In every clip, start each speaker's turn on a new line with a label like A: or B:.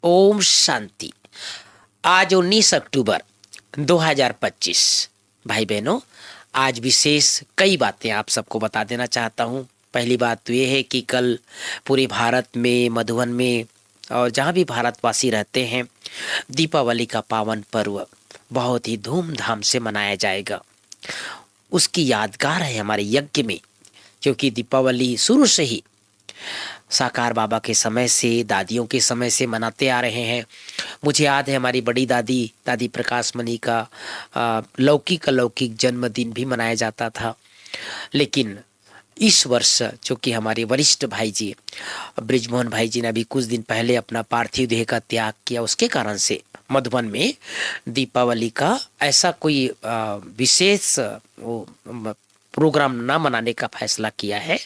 A: ओम शांति। आज 19 अक्टूबर 2025। भाई बहनों, आज विशेष कई बातें आप सबको बता देना चाहता हूँ। पहली बात तो ये है कि कल पूरे भारत में, मधुबन में और जहाँ भी भारतवासी रहते हैं, दीपावली का पावन पर्व बहुत ही धूमधाम से मनाया जाएगा। उसकी यादगार है हमारे यज्ञ में, क्योंकि दीपावली शुरू से ही साकार बाबा के समय से, दादियों के समय से मनाते आ रहे हैं। मुझे याद है हमारी बड़ी दादी, दादी प्रकाश मणि का अलौकिक जन्मदिन भी मनाया जाता था। लेकिन इस वर्ष चूँकि हमारे वरिष्ठ भाई जी ब्रिजमोहन भाई जी ने अभी कुछ दिन पहले अपना पार्थिव देह का त्याग किया, उसके कारण से मधुबन में दीपावली का ऐसा कोई विशेष प्रोग्राम ना मनाने का फैसला किया है,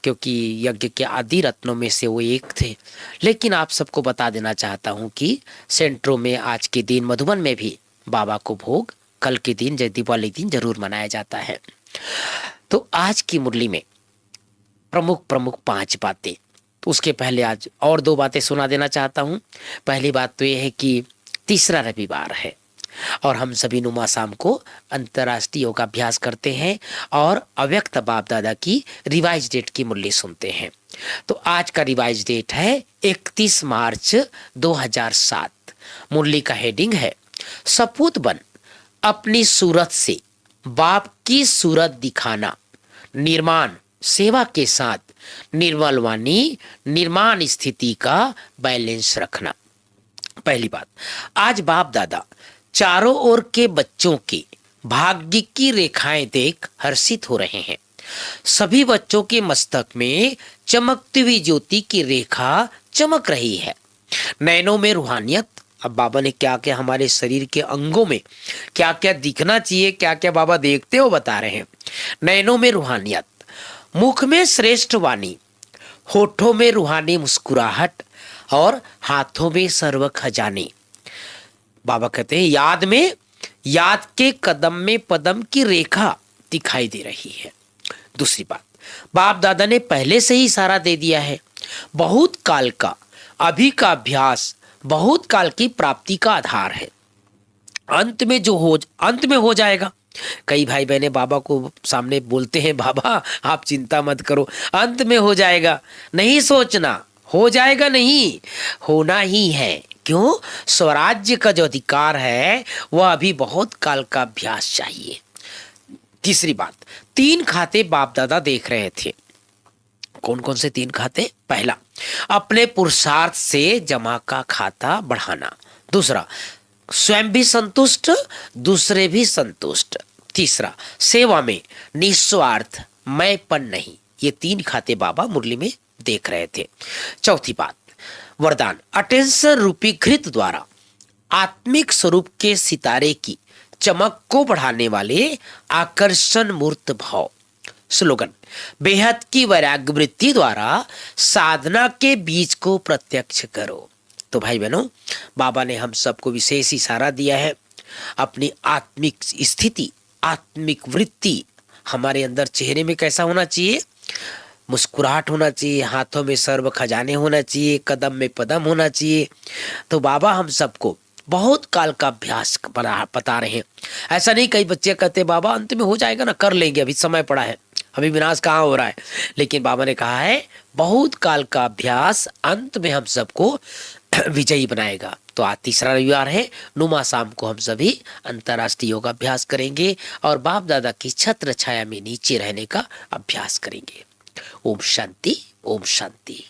A: क्योंकि यज्ञ के आदि रत्नों में से वो एक थे। लेकिन आप सबको बता देना चाहता हूँ कि सेंटरों में आज के दिन मधुबन में भी बाबा को भोग कल के दिन, दीपावली दिन जरूर मनाया जाता है। तो आज की मुरली में प्रमुख 5 बातें, तो उसके पहले आज और 2 बातें सुना देना चाहता हूँ। पहली बात तो ये है कि तीसरा रविवार है और हम सभी नुमा शाम को अंतर्राष्ट्रीय योगाभ्यास करते हैं और अव्यक्त बाप दादा की रिवाइज डेट की मुरली सुनते हैं। तो आज का रिवाइज डेट है 31 मार्च 2007। मुरली का हेडिंग है सपूत बन अपनी सूरत से बाप की सूरत दिखाना, निर्माण सेवा के साथ निर्मल वाणी निर्माण स्थिति का बैलेंस रखना। पहली बात, आज बाप दादा चारों ओर के बच्चों की भाग्य की रेखाएं देख हर्षित हो रहे हैं। सभी बच्चों के मस्तक में चमकती हुई ज्योति की रेखा चमक रही है। नैनों में रूहानियत। अब बाबा ने क्या क्या हमारे शरीर के अंगों में क्या क्या दिखना चाहिए, क्या क्या बाबा देखते हो बता रहे हैं। नैनों में रूहानियत, मुख में श्रेष्ठ वाणी, होठों में रूहानी मुस्कुराहट और हाथों में सर्व खजाने। बाबा कहते हैं याद के कदम में पदम की रेखा दिखाई दे रही है। दूसरी बात, बाप दादा ने पहले से ही इशारा दे दिया है, बहुत काल का अभी का अभ्यास बहुत काल की प्राप्ति का आधार है। अंत में हो जाएगा। कई भाई बहने बाबा को सामने बोलते हैं, बाबा आप चिंता मत करो, अंत में हो जाएगा। नहीं सोचना, हो जाएगा नहीं, होना ही है। क्यों? स्वराज्य का जो अधिकार है वह अभी बहुत काल का अभ्यास चाहिए। तीसरी बात, 3 खाते बाप दादा देख रहे थे। कौन कौन से 3 खाते? पहला, अपने पुरुषार्थ से जमा का खाता बढ़ाना। दूसरा, स्वयं भी संतुष्ट, दूसरे भी संतुष्ट। तीसरा, सेवा में निस्वार्थ, मैंपन नहीं। ये 3 खाते बाबा मुरली में देख रहे थे। चौथी बात, वरदान अटेंशन रूपी घृत द्वारा आत्मिक स्वरूप के सितारे की चमक को बढ़ाने वाले आकर्षण मूर्त भाव। स्लोगन, बेहद की वैराग्य वृत्ति द्वारा साधना के बीज को प्रत्यक्ष करो। तो भाई बहनों, बाबा ने हम सबको विशेष इशारा दिया है, अपनी आत्मिक स्थिति, आत्मिक वृत्ति हमारे अंदर चेहरे में कैसा होना चाहिए? मुस्कुराहट होना चाहिए, हाथों में सर्व खजाने होना चाहिए, कदम में पदम होना चाहिए। तो बाबा हम सबको बहुत काल का अभ्यास बता रहे हैं। ऐसा नहीं, कई बच्चे कहते बाबा अंत में हो जाएगा ना, कर लेंगे, अभी समय पड़ा है, अभी विनाश कहाँ हो रहा है। लेकिन बाबा ने कहा है बहुत काल का अभ्यास अंत में हम सबको विजयी बनाएगा। तो आज तीसरा रविवार है, नुमा शाम को हम सभी अंतर्राष्ट्रीय योगाभ्यास करेंगे और बाप दादा की छत्र छाया में नीचे रहने का अभ्यास करेंगे। ओम शांति, ओम शांति।